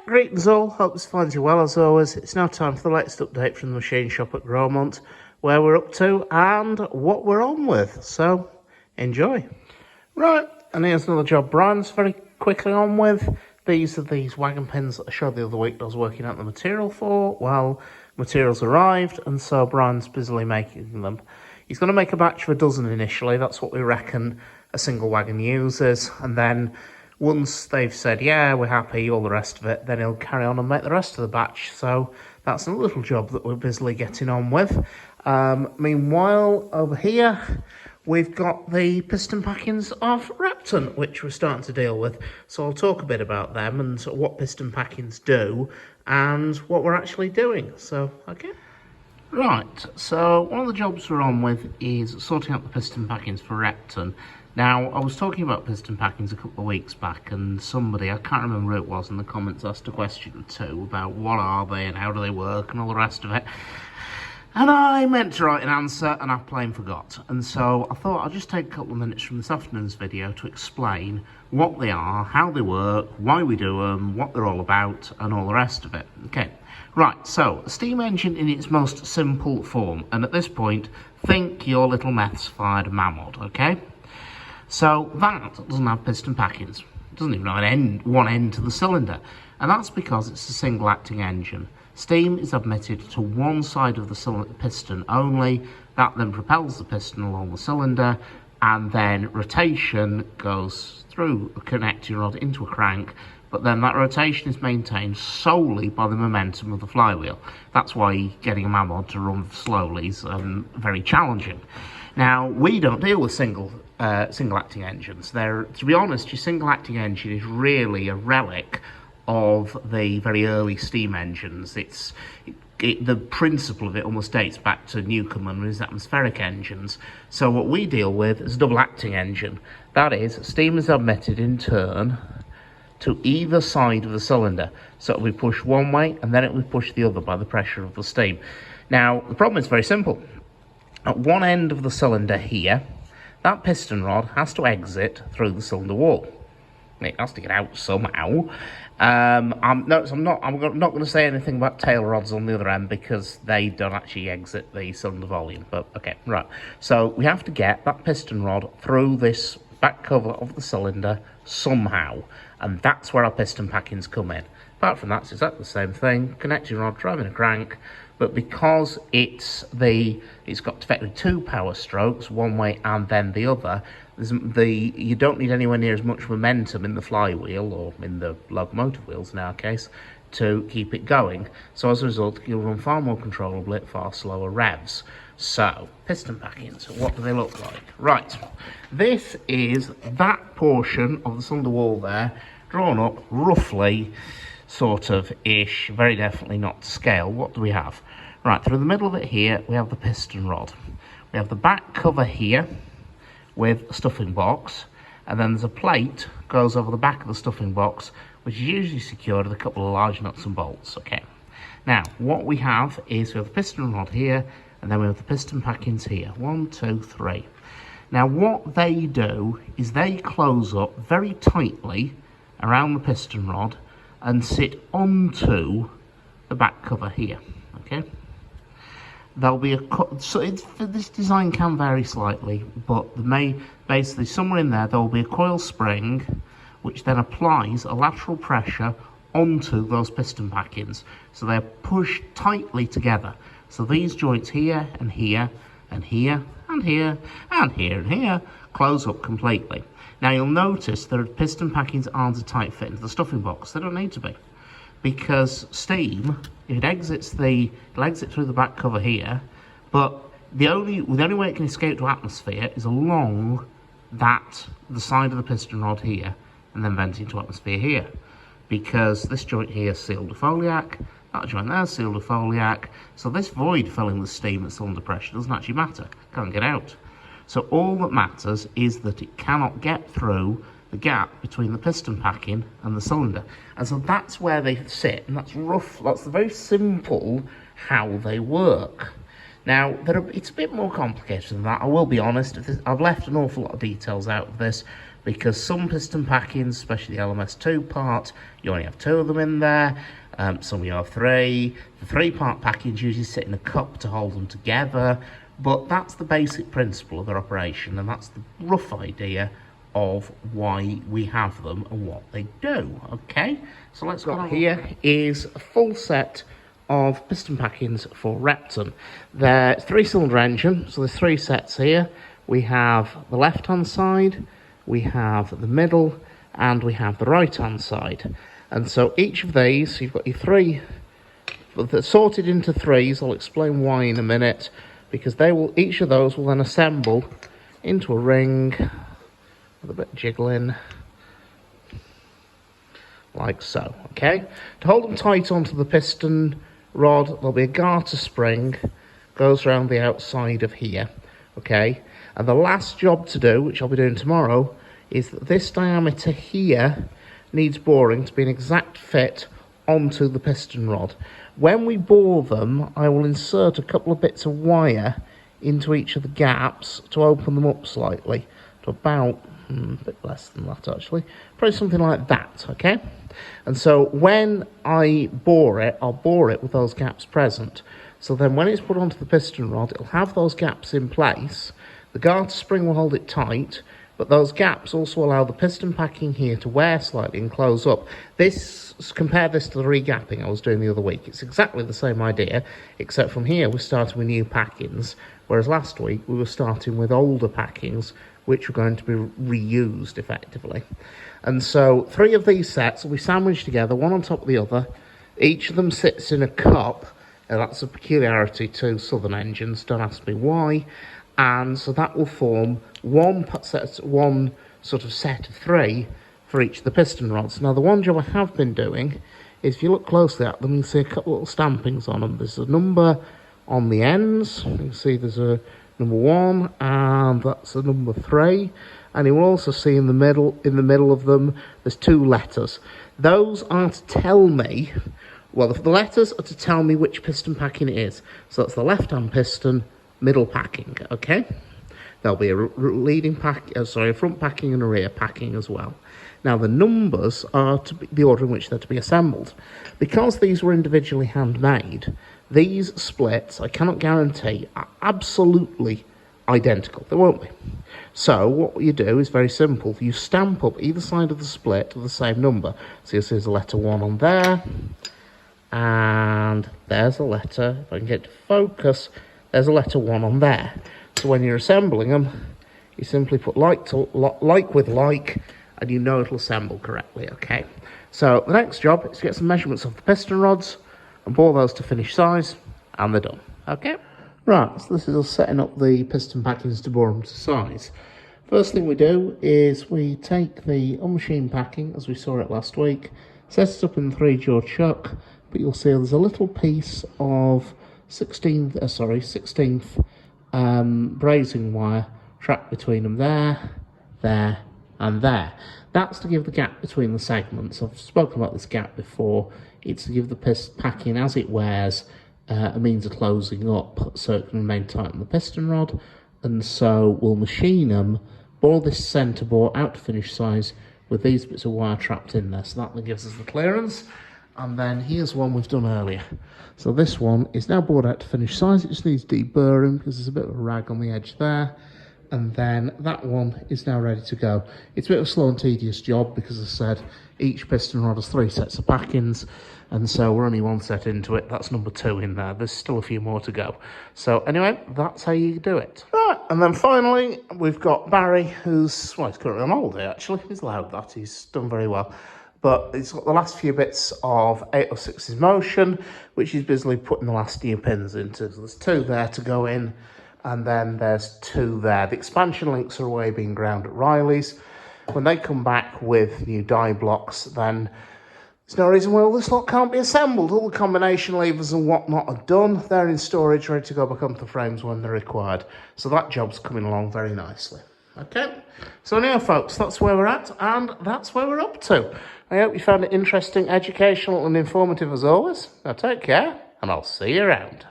Greetings all, hope this finds you well as always. It's now time for the latest update from the machine shop at Gromont, where we're up to and what we're on with, so enjoy. Right, and here's another job Brian's very quickly on with. These are these wagon pins that I showed the other week that I was working out the material for. Well, materials arrived, and so Brian's busily making them. He's going to make a batch of a dozen initially, that's what we reckon a single wagon uses, and then once they've said, yeah, we're happy, all the rest of it, then he'll carry on and make the rest of the batch. So that's a little job that we're busily getting on with. Meanwhile, over here, we've got the piston packings of Repton, which we're starting to deal with. So I'll talk a bit about them and sort of what piston packings do and what we're actually doing. So, okay. Right, so one of the jobs we're on with is sorting out the piston packings for Repton. Now, I was talking about piston packings a couple of weeks back, and somebody, I can't remember who it was, in the comments asked a question or two about what are they and how do they work and all the rest of it. And I meant to write an answer, and I plain forgot. And so I thought I'd just take a couple of minutes from this afternoon's video to explain what they are, how they work, why we do them, what they're all about, and all the rest of it. Okay, right, so a steam engine in its most simple form, and at this point, think your little maths-fired Mamod, okay? So that doesn't have piston packings. It doesn't even have one end to the cylinder. And that's because it's a single acting engine. Steam is admitted to one side of the piston only. That then propels the piston along the cylinder, and then rotation goes through a connecting rod into a crank, but then that rotation is maintained solely by the momentum of the flywheel. That's why getting a Mamod to run slowly is very challenging. Now, we don't deal with single acting engines. To be honest, your single acting engine is really a relic of the very early steam engines. The principle of it almost dates back to Newcomen and his atmospheric engines. So what we deal with is a double acting engine. That is, steam is admitted in turn to either side of the cylinder. So it will be pushed one way and then it will be pushed the other by the pressure of the steam. Now, the problem is very simple. At one end of the cylinder here, that piston rod has to exit through the cylinder wall. It has to get out somehow. I'm not going to say anything about tail rods on the other end because they don't actually exit the cylinder volume. But okay, right. So we have to get that piston rod through this back cover of the cylinder somehow, and that's where our piston packings come in. Apart from that, it's exactly the same thing. Connecting rod, driving a crank. But because it's got effectively two power strokes, one way and then the other, you don't need anywhere near as much momentum in the flywheel, or in the locomotive wheels in our case, to keep it going. So as a result, you'll run far more controllably at far slower revs. So, piston packings, what do they look like? Right, this is that portion of the cylinder wall there, drawn up roughly, sort of ish, very definitely not to scale. What do we have? Right, through the middle of it here, we have the piston rod. We have the back cover here with a stuffing box, and then there's a plate goes over the back of the stuffing box, which is usually secured with a couple of large nuts and bolts. Okay. Now, what we have is we have the piston rod here, and then we have the piston packings here. 1, 2, 3. Now, what they do is they close up very tightly around the piston rod and sit onto the back cover here. Okay. There'll be this design can vary slightly, but basically somewhere in there will be a coil spring which then applies a lateral pressure onto those piston packings, so they're pushed tightly together. So these joints here and here and here and here and here and here close up completely. Now you'll notice that the piston packings aren't a tight fit into the stuffing box. They don't need to be, because steam, if it exits it'll exit through the back cover here, but the only way it can escape to atmosphere is along the side of the piston rod here, and then vent into atmosphere here, because this joint here is sealed with foliac, that joint there is sealed with foliac, so this void filling with steam at cylinder pressure doesn't actually matter, can't get out. So all that matters is that it cannot get through the gap between the piston packing and the cylinder, and so that's where they sit, and that's the very simple how they work. Now, it's a bit more complicated than that, I will be honest. I've left an awful lot of details out of this because some piston packings, especially the LMS2 part, you only have 2 of them in there. Some you have 3. The 3-part packings usually sit in a cup to hold them together, but that's the basic principle of their operation, and that's the rough idea of why we have them and what they do. Okay, so let's go. Here is a full set of piston packings for Repton. They're 3-cylinder engine, so there's 3 sets here. We have the left-hand side, we have the middle, and we have the right-hand side. And so each of these, you've got your 3, they're sorted into 3s. I'll explain why in a minute, because each of those will then assemble into a ring with a bit of jiggling, like so. Okay, to hold them tight onto the piston rod, there'll be a garter spring goes around the outside of here. Okay, and the last job to do, which I'll be doing tomorrow, is that this diameter here needs boring to be an exact fit onto the piston rod. When we bore them, I will insert a couple of bits of wire into each of the gaps to open them up slightly to about a bit less than that actually, probably something like that. Okay, and so when I bore it, I'll bore it with those gaps present, so then when it's put onto the piston rod, it'll have those gaps in place. The garter spring will hold it tight, but those gaps also allow the piston packing here to wear slightly and close up. Compare this to the regapping I was doing the other week. It's exactly the same idea, except from here we're starting with new packings, whereas last week we were starting with older packings, which were going to be reused effectively. And so 3 of these sets will be sandwiched together, one on top of the other. Each of them sits in a cup, and that's a peculiarity to Southern engines, don't ask me why. And so that will form one sort of set of 3 for each of the piston rods. Now, the one job I have been doing is, if you look closely at them, you can see a couple of little stampings on them. There's a number on the ends. You can see there's a number 1, and that's a number 3. And you will also see in the middle of them, there's 2 letters. Those are to tell me, well, the letters are to tell me which piston packing it is. So that's the left-hand piston, middle packing. Okay, there'll be a front packing and a rear packing as well. Now the numbers are to be the order in which they're to be assembled. Because these were individually handmade, these splits, I cannot guarantee, are absolutely identical. They won't be. So what you do is very simple. You stamp up either side of the split to the same number. So you'll see there's a letter 1 on there, and there's a letter, if I can get to focus, there's a letter 1 on there. So when you're assembling them, you simply put like with like, and you know it'll assemble correctly. Okay, so the next job is to get some measurements of the piston rods and bore those to finished size, and they're done. Okay, right, so this is us setting up the piston packings to bore them to size. First thing we do is we take the unmachined packing, as we saw it last week, set it up in the 3-jaw chuck, but you'll see there's a little piece of 16th brazing wire trapped between them there, and there. That's to give the gap between the segments. I've spoken about this gap before. It's to give the piston packing, as it wears, a means of closing up so it can remain tight on the piston rod. And so we'll machine them, bore this centre bore out to finish size with these bits of wire trapped in there. So that gives us the clearance. And then here's one we've done earlier. So this one is now bored out to finish size. It just needs deburring because there's a bit of a rag on the edge there. And then that one is now ready to go. It's a bit of a slow and tedious job because, as I said, each piston rod has 3 sets of packings, and so we're only 1 set into it. That's number 2 in there. There's still a few more to go. So anyway, that's how you do it. Right, and then finally, we've got Barry, who's, well, he's currently on holiday, actually. He's allowed that. He's done very well. But he's got the last few bits of 806's motion, which he's busily putting the last new pins into. So there's 2 there to go in, and then there's 2 there. The expansion links are away being ground at Riley's. When they come back with new die blocks, then there's no reason why all this lot can't be assembled. All the combination levers and whatnot are done. They're in storage, ready to go back onto the frames when they're required. So that job's coming along very nicely. Okay, so now, folks, that's where we're at, and that's where we're up to. I hope you found it interesting, educational, and informative as always. Now, take care, and I'll see you around.